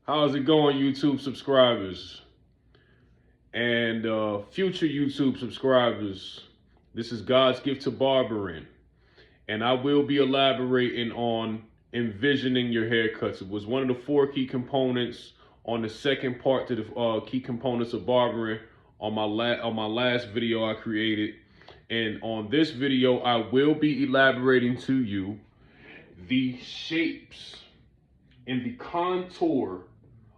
How's it going, YouTube subscribers and future YouTube subscribers? This is God's gift to barbering, and I will be elaborating on envisioning your haircuts. It was one of the four key components on the second part to the key components of barbering on my last video I created, and on this video I will be elaborating to you the shapes and the contour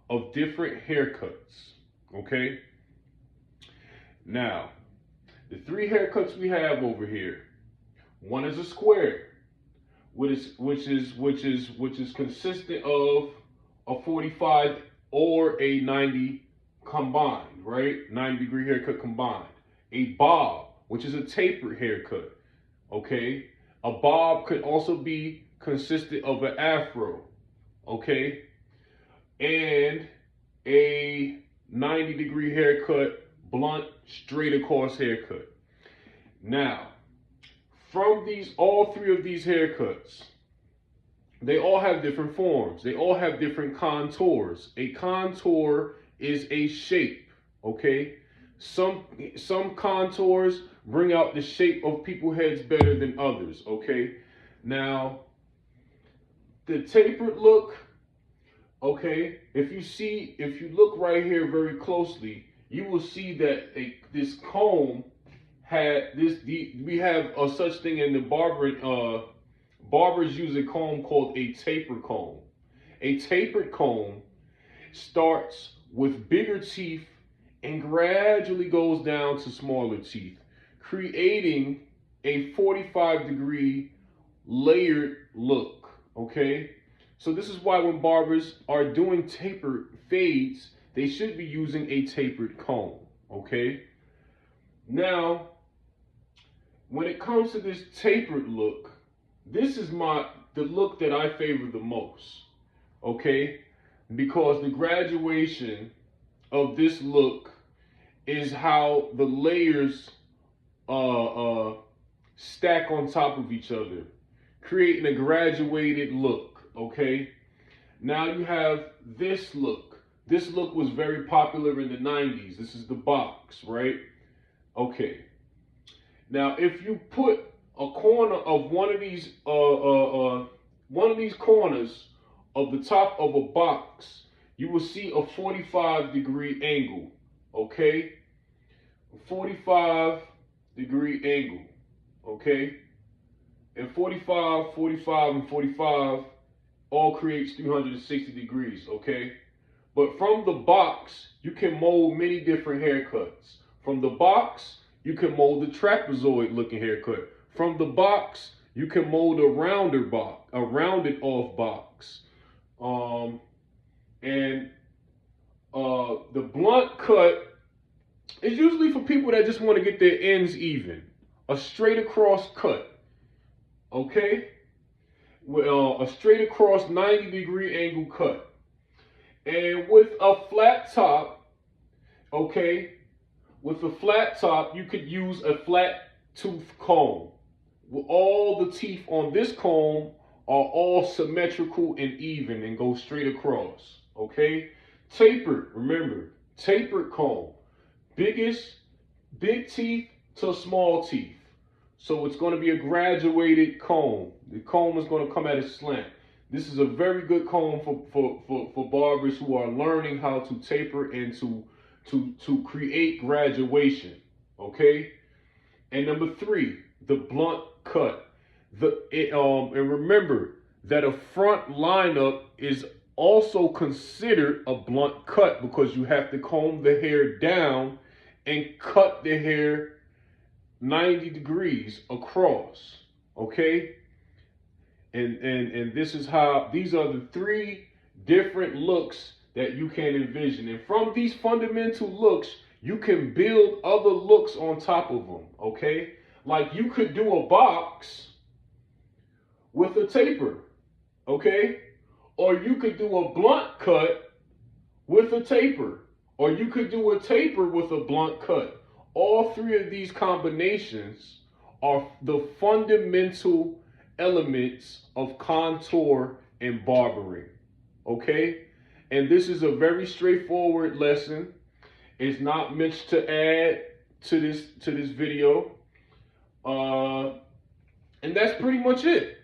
of different haircuts. Okay. Now, the three haircuts we have over here. One is a square, which is consistent of a 45 or a 90 combined, right? 90-degree haircut combined. A bob, which is a tapered haircut. Okay. A bob could also be consistent of an afro. Okay. And a 90-degree haircut, blunt, straight across haircut. Now, from all three of these haircuts, they all have different forms. They all have different contours. A contour is a shape, okay? Some contours bring out the shape of people's heads better than others, okay? Now, the tapered look, okay, if you look right here very closely, you will see that this comb we have a such thing in the barbers use a comb called a taper comb. A tapered comb starts with bigger teeth and gradually goes down to smaller teeth, creating a 45-degree layered look, okay? So this is why when barbers are doing tapered fades, they should be using a tapered comb, okay? Now, when it comes to this tapered look, this is the look that I favor the most, okay? Because the graduation of this look is how the layers stack on top of each other, creating a graduated look, okay? Now you have this look. This look was very popular in the 90s. This is the box, right? Okay. Now, if you put a corner of one of these corners of the top of a box, you will see a 45-degree angle, okay? A 45-degree angle, okay? And 45, 45, and 45 all creates 360 degrees, okay? But from the box, you can mold many different haircuts. From the box, you can mold a trapezoid looking haircut. From the box, you can mold a rounded off box. And the blunt cut is usually for people that just want to get their ends even. A straight across cut, okay? Well, a straight across 90-degree angle cut. And with a flat top, okay, with a flat top, you could use a flat tooth comb. All the teeth on this comb are all symmetrical and even and go straight across, okay? Tapered, remember, tapered comb. Big teeth to small teeth. So it's going to be a graduated comb. The comb is going to come at a slant. This is a very good comb for barbers who are learning how to taper and to create graduation, okay? And number three, the blunt cut. And remember that a front lineup is also considered a blunt cut because you have to comb the hair down and cut the hair 90 degrees across, okay? And this is how, these are the three different looks that you can envision. And from these fundamental looks, you can build other looks on top of them, okay? Like you could do a box with a taper, okay? Or you could do a blunt cut with a taper. Or you could do a taper with a blunt cut. All three of these combinations are the fundamental elements of contour and barbering, okay? And this is a very straightforward lesson. It's not much to add to this video. And that's pretty much it.